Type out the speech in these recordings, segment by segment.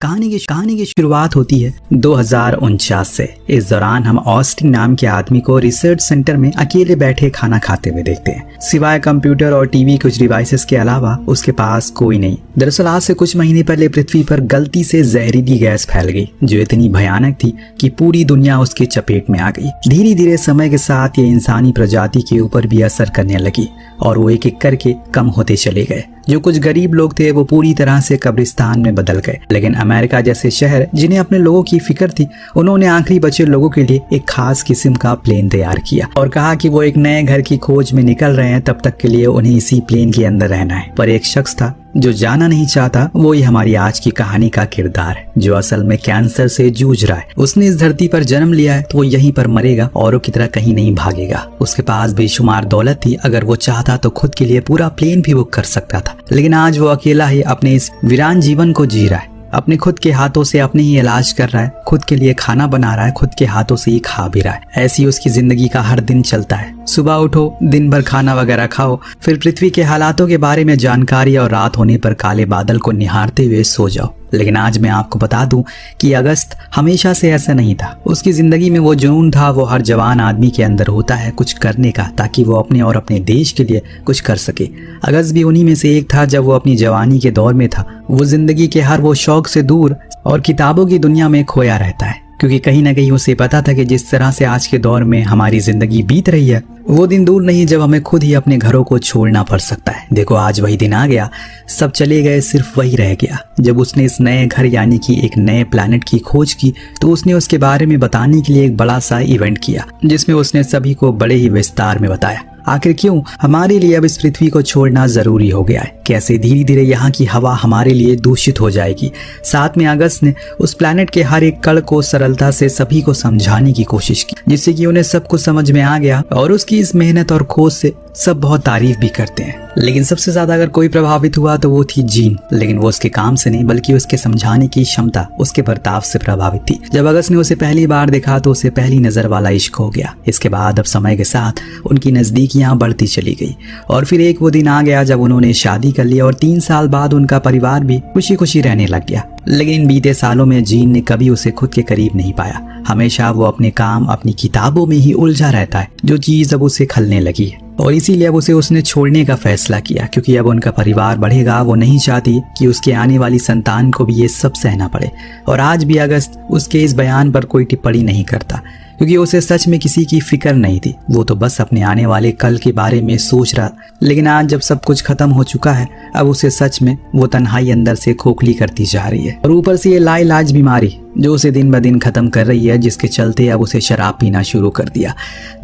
कहानी की शुरुआत होती है 2049 से। इस दौरान हम ऑस्टिन नाम के आदमी को रिसर्च सेंटर में अकेले बैठे खाना खाते हुए देखते हैं। सिवाय कंप्यूटर और टीवी कुछ डिवाइसेस के अलावा उसके पास कोई नहीं। दरअसल आज से कुछ महीने पहले पृथ्वी पर गलती से जहरीली गैस फैल गई जो इतनी भयानक थी कि पूरी दुनिया उसके चपेट में आ गई। धीरे धीरे समय के साथ ये इंसानी प्रजाति के ऊपर भी असर करने लगी और वो एक एक करके कम होते चले गए। जो कुछ गरीब लोग थे वो पूरी तरह से कब्रिस्तान में बदल गए। लेकिन अमेरिका जैसे शहर जिन्हें अपने लोगों की फिक्र थी, उन्होंने आखिरी बचे लोगों के लिए एक खास किस्म का प्लेन तैयार किया और कहा कि वो एक नए घर की खोज में निकल रहे हैं, तब तक के लिए उन्हें इसी प्लेन के अंदर रहना है। पर एक शख्स था जो जाना नहीं चाहता। वो ही हमारी आज की कहानी का किरदार है, जो असल में कैंसर से जूझ रहा है। उसने इस धरती पर जन्म लिया है तो वो यहीं पर मरेगा, औरों की तरह कहीं नहीं भागेगा। उसके पास बेशुमार दौलत थी, अगर वो चाहता तो खुद के लिए पूरा प्लेन भी बुक कर सकता था। लेकिन आज वो अकेला ही अपने इस वीरान जीवन को जी रहा है। अपने खुद के हाथों से अपने ही इलाज कर रहा है, खुद के लिए खाना बना रहा है, खुद के हाथों से ही खा भी रहा है। ऐसी उसकी जिंदगी का हर दिन चलता है। सुबह उठो, दिन भर खाना वगैरह खाओ, फिर पृथ्वी के हालातों के बारे में जानकारी और रात होने पर काले बादल को निहारते हुए सो जाओ। लेकिन आज मैं आपको बता दूं कि अगस्त हमेशा से ऐसा नहीं था। उसकी जिंदगी में वो जुनून था, वो हर जवान आदमी के अंदर होता है कुछ करने का, ताकि वो अपने और अपने देश के लिए कुछ कर सके। अगस्त भी उन्हीं में से एक था। जब वो अपनी जवानी के दौर में था, वो जिंदगी के हर वो शौक से दूर और किताबों की दुनिया में खोया रहता है, क्योंकि कहीं ना कहीं उसे पता था कि जिस तरह से आज के दौर में हमारी जिंदगी बीत रही है, वो दिन दूर नहीं जब हमें खुद ही अपने घरों को छोड़ना पड़ सकता है। देखो आज वही दिन आ गया, सब चले गए, सिर्फ वही रह गया। जब उसने इस नए घर यानी कि एक नए प्लैनेट की खोज की तो उसने उसके बारे में बताने के लिए एक बड़ा सा इवेंट किया, जिसमें उसने सभी को बड़े ही विस्तार में बताया आखिर क्यों हमारे लिए अब इस पृथ्वी को छोड़ना जरूरी हो गया है, कैसे धीरे धीरे यहाँ की हवा हमारे लिए दूषित हो जाएगी। साथ में अगस्त ने उस प्लैनेट के हर एक कण को सरलता से सभी को समझाने की कोशिश की, जिससे कि उन्हें सब कुछ समझ में आ गया और उसकी इस मेहनत और खोज से सब बहुत तारीफ भी करते हैं। लेकिन सबसे ज्यादा अगर कोई प्रभावित हुआ तो वो थी जीन। लेकिन वो उसके काम से नहीं बल्कि उसके समझाने की क्षमता, उसके बर्ताव से प्रभावित थी। जब अगस्त ने उसे पहली बार देखा तो उसे पहली नजर वाला इश्क हो गया। इसके बाद अब समय के साथ उनकी नजदीकियां बढ़ती चली गई और फिर एक वो दिन आ गया जब उन्होंने शादी कर ली और 3 साल बाद उनका परिवार भी खुशी खुशी रहने लग गया। लेकिन बीते सालों में जीन ने कभी उसे खुद के करीब नहीं पाया। हमेशा वो अपने काम, अपनी किताबों में ही उलझा रहता है, जो चीज अब उसे खलने लगी है। और इसीलिए अब उसने छोड़ने का फैसला किया, क्योंकि अब उनका परिवार बढ़ेगा। वो नहीं चाहती कि उसके आने वाली संतान को भी ये सब सहना पड़े। और आज भी अगस्त उसके इस बयान पर कोई टिप्पणी नहीं करता, क्योंकि उसे सच में किसी की फिक्र नहीं थी। वो तो बस अपने आने वाले कल के बारे में सोच रहा। लेकिन आज जब सब कुछ खत्म हो चुका है, अब उसे सच में वो तन्हाई अंदर से खोखली करती जा रही है। और ऊपर से ये लाइलाज बीमारी जो उसे दिन ब दिन खत्म कर रही है, जिसके चलते अब उसे शराब पीना शुरू कर दिया,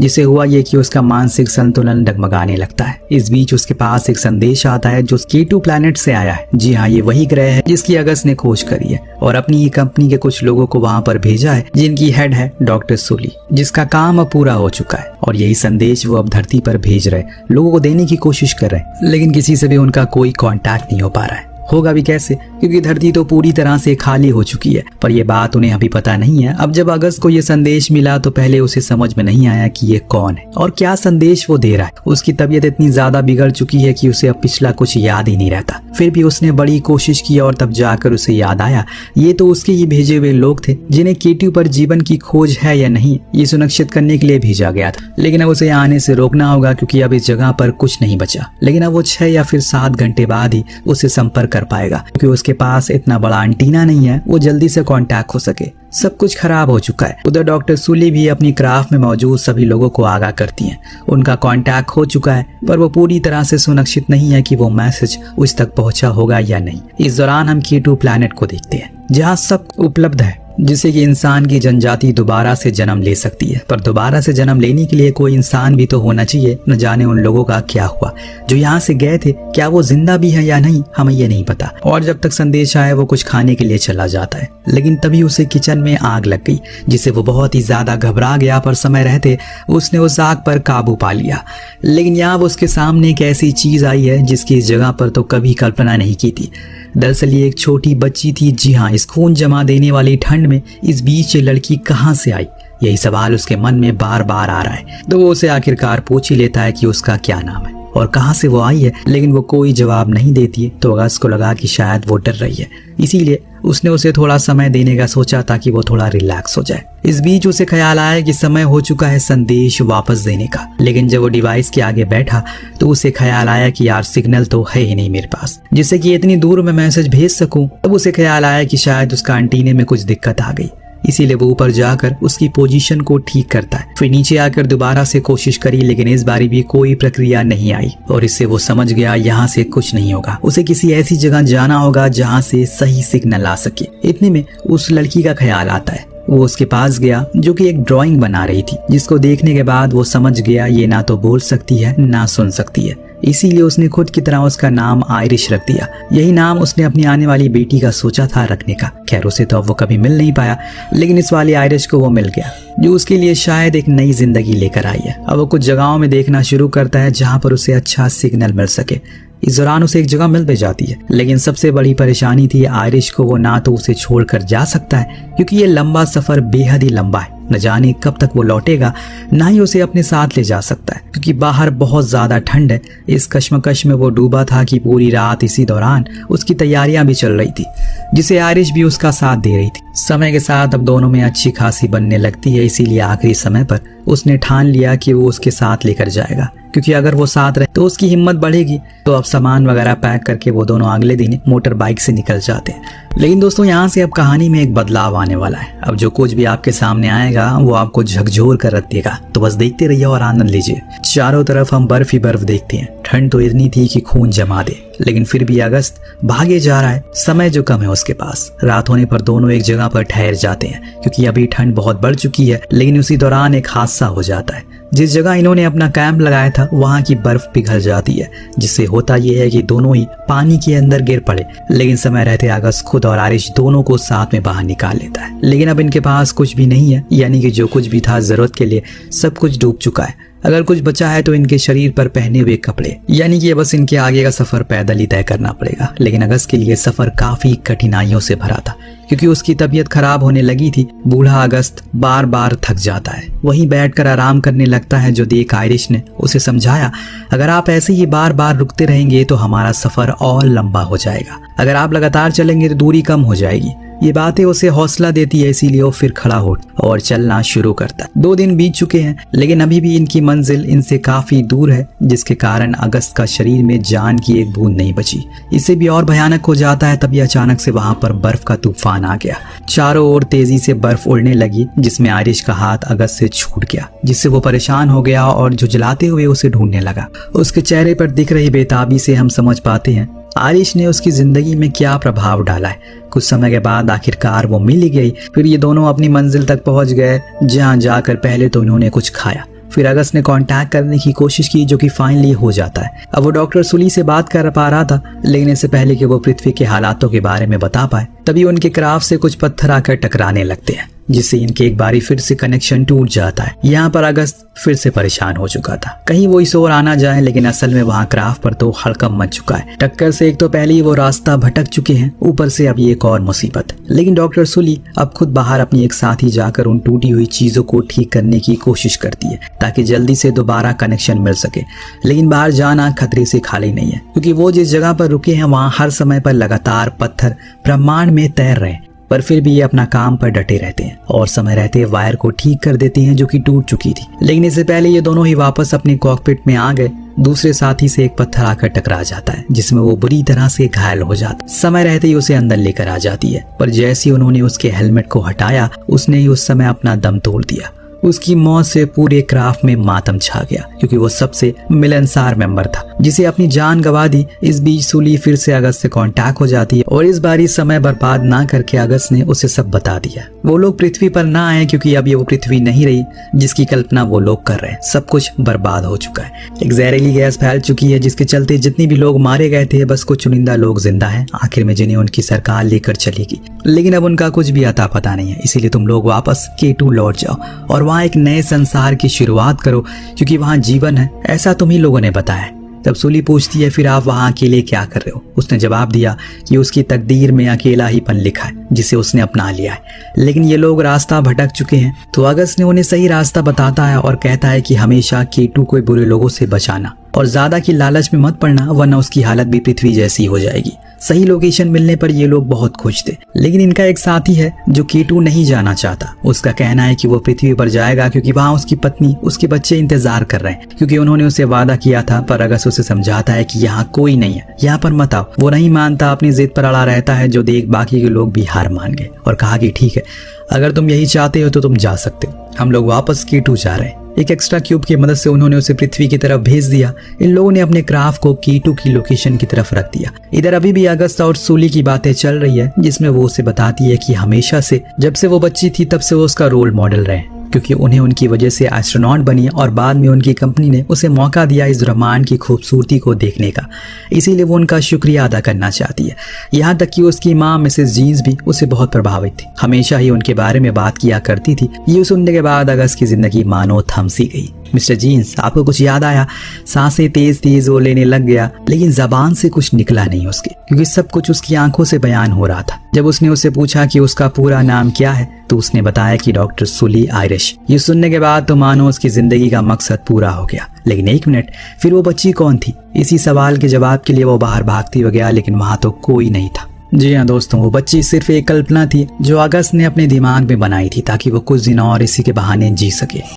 जिससे हुआ ये कि उसका मानसिक संतुलन डगमगाने लगता है। इस बीच उसके पास एक संदेश आता है जो K2 प्लैनेट से आया है। जी हाँ, ये वही ग्रह है जिसकी अगस्त ने खोज करी है और अपनी ही कंपनी के कुछ लोगों को वहां पर भेजा है, जिनकी हेड है डॉक्टर सूली, जिसका काम अब पूरा हो चुका है। और यही संदेश वो अब धरती पर भेज रहे, लोगों को देने की कोशिश कर रहे, लेकिन किसी से भी उनका कोई कांटेक्ट नहीं हो पा रहा है। होगा भी कैसे, क्योंकि धरती तो पूरी तरह से खाली हो चुकी है। पर यह बात उन्हें अभी पता नहीं है। अब जब अगस्त को यह संदेश मिला तो पहले उसे समझ में नहीं आया कि ये कौन है और क्या संदेश वो दे रहा है। उसकी तबीयत इतनी ज्यादा बिगड़ चुकी है कि उसे अब पिछला कुछ याद ही नहीं रहता। फिर भी उसने बड़ी कोशिश की और तब जाकर उसे याद आया ये तो उसके ही भेजे हुए लोग थे, जिन्हें K2 पर जीवन की खोज है या नहीं ये सुनिश्चित करने के लिए भेजा गया था। लेकिन अब उसे आने से रोकना होगा, क्योंकि अब इस जगह पर कुछ नहीं बचा। लेकिन अब वो 6 या फिर 7 घंटे बाद ही उसे संपर्क कर पाएगा, क्योंकि उसके पास इतना बड़ा एंटीना नहीं है वो जल्दी से कांटेक्ट हो सके। सब कुछ खराब हो चुका है। उधर डॉक्टर सूली भी अपनी क्राफ्ट में मौजूद सभी लोगों को आगाह करती हैं। उनका कांटेक्ट हो चुका है, पर वो पूरी तरह से सुनिश्चित नहीं है कि वो मैसेज उस तक पहुंचा होगा या नहीं। इस दौरान हम K2 प्लैनेट को देखते हैं, जहां सब उपलब्ध है, जिससे कि इंसान की जनजाति दोबारा से जन्म ले सकती है। पर दोबारा से जन्म लेने के लिए कोई इंसान भी तो होना चाहिए। न जाने उन लोगों का क्या हुआ जो यहाँ से गए थे, क्या वो जिंदा भी है या नहीं, हमें ये नहीं पता। और जब तक संदेश आए वो कुछ खाने के लिए चला जाता है, लेकिन तभी उसे किचन में आग लग गई, जिससे वो बहुत ही ज्यादा घबरा गया। पर समय रहते उसने उस आग पर काबू पा लिया। लेकिन यहाँ उसके सामने एक ऐसी चीज आई है जिसकी इस जगह पर तो कभी कल्पना नहीं की थी। दरअसल ये एक छोटी बच्ची थी। जी हाँ, इस खून जमा देने वाली ठंड में इस बीच ये लड़की कहाँ से आई, यही सवाल उसके मन में बार बार आ रहा है। तो वो उसे आखिरकार पूछ ही लेता है कि उसका क्या नाम है। और कहाँ से वो आई है, लेकिन वो कोई जवाब नहीं देती है। तो अगस्त को लगा कि शायद वो डर रही है, इसीलिए उसने उसे थोड़ा समय देने का सोचा ताकि वो थोड़ा रिलैक्स हो जाए। इस बीच उसे ख्याल आया कि समय हो चुका है संदेश वापस देने का, लेकिन जब वो डिवाइस के आगे बैठा तो उसे ख्याल आया कि यार सिग्नल तो है ही नहीं मेरे पास जिससे कि इतनी दूर मैं मैसेज भेज सकूं। तब उसे ख्याल आया कि शायद उसका एंटीने में कुछ दिक्कत आ गई, इसीलिए वो ऊपर जाकर उसकी पोजीशन को ठीक करता है। फिर नीचे आकर दोबारा से कोशिश करी, लेकिन इस बारी भी कोई प्रक्रिया नहीं आई और इससे वो समझ गया यहाँ से कुछ नहीं होगा। उसे किसी ऐसी जगह जाना होगा जहाँ से सही सिग्नल आ सके। इतने में उस लड़की का ख्याल आता है। वो उसके पास गया जो कि एक ड्राइंग बना रही थी, जिसको देखने के बाद वो समझ गया ये ना तो बोल सकती है ना सुन सकती है। इसीलिए उसने खुद की तरह उसका नाम आयरिश रख दिया। यही नाम उसने अपनी आने वाली बेटी का सोचा था रखने का। खैर उसे तो अब वो कभी मिल नहीं पाया, लेकिन इस वाली आयरिश को वो मिल गया जो उसके लिए शायद एक नई जिंदगी लेकर आई है। अब वो कुछ जगहों में देखना शुरू करता है जहाँ पर उसे अच्छा सिग्नल मिल सके। इस दौरान उसे एक जगह मिल भी जाती है, लेकिन सबसे बड़ी परेशानी थी आयरिश को वो ना तो उसे छोड़कर जा सकता है क्योंकि ये लंबा सफर बेहद ही लंबा है। न जाने कब तक वो लौटेगा, ना ही उसे अपने साथ ले जा सकता है क्योंकि बाहर बहुत ज्यादा ठंड है। इस कश्मकश में वो डूबा था कि पूरी रात इसी दौरान उसकी तैयारियां भी चल रही थी, जिसे आयरिश भी उसका साथ दे रही थी। समय के साथ अब दोनों में अच्छी खासी बनने लगती है, इसीलिए आखिरी समय पर उसने ठान लिया कि वो उसके साथ लेकर जाएगा क्योंकि अगर वो साथ रहे तो उसकी हिम्मत बढ़ेगी। तो अब सामान वगैरह पैक करके वो दोनों अगले दिन मोटर बाइक से निकल जाते हैं। लेकिन दोस्तों यहाँ से अब कहानी में एक बदलाव आने वाला है। अब जो कुछ भी आपके सामने आएगा वो आपको झकझोर कर रख देगा, तो बस देखते रहिए और आनंद लीजिए। चारों तरफ हम बर्फ ही बर्फ देखते हैं। ठंड तो इतनी थी कि खून जमा दे, लेकिन फिर भी अगस्त भागे जा रहा है। समय जो कम है उसके पास। रात होने पर दोनों एक जगह पर ठहर जाते हैं क्योंकि अभी ठंड बहुत बढ़ चुकी है। लेकिन उसी दौरान एक हादसा हो जाता है। जिस जगह इन्होंने अपना कैंप लगाया था वहां की बर्फ पिघल जाती है, जिससे होता यह है कि दोनों ही पानी के अंदर गिर पड़े। लेकिन समय रहते अगस्त खुद और आयरिश दोनों को साथ में बाहर निकाल लेता है। लेकिन अब इनके पास कुछ भी नहीं है, यानी कि जो कुछ भी था जरूरत के लिए सब कुछ डूब चुका है। अगर कुछ बचा है तो इनके शरीर पर पहने हुए कपड़े, यानी कि बस इनके आगे का सफर पैदल ही तय करना पड़ेगा। लेकिन अगस्त के लिए सफर काफी कठिनाइयों से भरा था क्योंकि उसकी तबीयत खराब होने लगी थी। बूढ़ा अगस्त बार बार थक जाता है, वहीं बैठकर आराम करने लगता है, जो देख आयरिश ने उसे समझाया अगर आप ऐसे ही बार बार रुकते रहेंगे तो हमारा सफर और लंबा हो जाएगा। अगर आप लगातार चलेंगे तो दूरी कम हो जाएगी। ये बातें उसे हौसला देती है, इसीलिए वो फिर खड़ा हो और चलना शुरू करता है। 2 दिन बीत चुके हैं, लेकिन अभी भी इनकी मंजिल इनसे काफी दूर है, जिसके कारण अगस्त का शरीर में जान की एक बूंद नहीं बची। इससे भी और भयानक हो जाता है तभी अचानक से वहां पर बर्फ का तूफान आ गया। चारों ओर तेजी से बर्फ उड़ने लगी, जिसमें आयरिश का हाथ अगस्त से छूट गया, जिससे वो परेशान हो गया और झुंझलाते हुए उसे ढूंढने लगा। उसके चेहरे पर दिख रही बेताबी से हम समझ पाते हैं आयरिश ने उसकी जिंदगी में क्या प्रभाव डाला है। कुछ समय के बाद आखिरकार वो मिल ही गई। फिर ये दोनों अपनी मंजिल तक पहुंच गए, जहां जाकर पहले तो इन्होंने कुछ खाया। फिर अगस्त ने कांटेक्ट करने की कोशिश की, जो कि फाइनली हो जाता है। अब वो डॉक्टर सुली से बात कर पा रहा था, लेकिन इससे पहले कि वो पृथ्वी के हालातों के बारे में बता पाए तभी उनके क्राफ्ट से कुछ पत्थर आकर टकराने लगते हैं, जिससे इनके एक बारी फिर से कनेक्शन टूट जाता है। यहाँ पर अगस्त फिर से परेशान हो चुका था, कहीं वो इस ओर आना जाए, लेकिन असल में वहाँ क्राफ्ट पर तो हड़कंप मच चुका है। टक्कर से एक तो पहले ही वो रास्ता भटक चुके हैं, ऊपर से अब ये एक और मुसीबत। लेकिन डॉक्टर सुली अब खुद बाहर अपनी एक साथी जाकर उन टूटी हुई चीजों को ठीक करने की कोशिश करती है ताकि जल्दी से दोबारा कनेक्शन मिल सके। लेकिन बाहर जाना खतरे से खाली नहीं है, क्योंकि वो जिस जगह पर रुके हैं वहाँ हर समय पर लगातार पत्थर ब्रह्मांड में तैर रहे हैं, पर फिर भी ये अपना काम पर डटे रहते हैं और समय रहते वायर को ठीक कर देते हैं जो कि टूट चुकी थी। लेकिन इससे पहले ये दोनों ही वापस अपने कॉकपिट में आ गए। दूसरे साथी से एक पत्थर आकर टकरा जाता है, जिसमें वो बुरी तरह से घायल हो जाता। समय रहते ही उसे अंदर लेकर आ जाती है, पर जैसे ही उन्होंने उसके हेलमेट को हटाया उसने ही उस समय अपना दम तोड़ दिया। उसकी मौत से पूरे क्राफ्ट में मातम छा गया, क्योंकि वो सबसे मिलनसार मेंबर था जिसे अपनी जान गंवा दी। इस बीच सुली फिर से अगस्त से कांटेक्ट हो जाती है और इस बारी समय बर्बाद ना करके अगस्त ने उसे सब बता दिया। वो लोग पृथ्वी पर ना आए क्योंकि अब ये वो पृथ्वी नहीं रही जिसकी कल्पना वो लोग कर रहे हैं। सब कुछ बर्बाद हो चुका है। एक जहरीली गैस फैल चुकी है, जिसके चलते जितने भी लोग मारे गए थे बस कुछ चुनिंदा लोग जिंदा हैं, आखिर में जिन्हें उनकी सरकार लेकर चलेगी। लेकिन अब उनका कुछ भी अता पता नहीं है, इसीलिए तुम लोग वापस K2 लौट जाओ और वहाँ एक नए संसार की शुरुआत करो, क्योंकि वहाँ जीवन है, ऐसा तुम्ही लोगों ने बताया। तब सुली पूछती है फिर आप वहाँ अकेले क्या कर रहे हो। उसने जवाब दिया कि उसकी तकदीर में अकेला ही पन लिखा है, जिसे उसने अपना लिया है। लेकिन ये लोग रास्ता भटक चुके हैं, तो अगस्त ने उन्हें सही रास्ता बताता है और कहता है कि हमेशा K2 को बुरे लोगों से बचाना और ज्यादा की लालच में मत पड़ना, वरना उसकी हालत भी पृथ्वी जैसी हो जाएगी। सही लोकेशन मिलने पर ये लोग बहुत खुश थे, लेकिन इनका एक साथी है जो K2 नहीं जाना चाहता। उसका कहना है कि वो पृथ्वी पर जाएगा क्योंकि वहाँ उसकी पत्नी, उसके बच्चे इंतजार कर रहे हैं, क्योंकि उन्होंने उसे वादा किया था। पर अगस्त उसे समझाता है कि यहाँ कोई नहीं है, यहाँ पर मत आओ। वो नहीं मानता, अपनी जिद पर अड़ा रहता है, जो देख बाकी के लोग भी हार मान गए और कहा कि ठीक है, अगर तुम यही चाहते हो तो तुम जा सकते हो, हम लोग वापस K2 जा रहे हैं। एक एक्स्ट्रा क्यूब की मदद से उन्होंने उसे पृथ्वी की तरफ भेज दिया। इन लोगों ने अपने क्राफ्ट को K2 की लोकेशन की तरफ रख दिया। इधर अभी भी अगस्त और सूली की बातें चल रही है, जिसमें वो उसे बताती है कि हमेशा से जब से वो बच्ची थी तब से वो उसका रोल मॉडल रहे, क्योंकि उन्हें उनकी वजह से एस्ट्रोनॉट बनी और बाद में उनकी कंपनी ने उसे मौका दिया इस ब्रह्मांड की खूबसूरती को देखने का। इसीलिए वो उनका शुक्रिया अदा करना चाहती है। यहाँ तक कि उसकी माँ मिसेस जीन्स भी उससे बहुत प्रभावित थी, हमेशा ही उनके बारे में बात किया करती थी। ये सुनने के बाद अगस्त की जिंदगी मानो थम सी गई। मिस्टर जीन्स, आपको कुछ याद आया? सांसें तेज तेज वो लेने लग गया, लेकिन जबान से कुछ निकला नहीं उसके, क्योंकि सब कुछ उसकी आंखों से बयान हो रहा था। जब उसने उससे पूछा कि उसका पूरा नाम क्या है, तो उसने बताया कि डॉक्टर सुली आयरिश। ये सुनने के बाद तो मानो उसकी जिंदगी का मकसद पूरा हो गया। लेकिन एक मिनट, फिर वो बच्ची कौन थी? इसी सवाल के जवाब के लिए वो बाहर भागती हो गया, लेकिन वहां तो कोई नहीं था। जी हाँ दोस्तों, वो बच्ची सिर्फ एक कल्पना थी जो अगस्त ने अपने दिमाग में बनाई थी ताकि वो कुछ दिन और इसी के बहाने जी सके।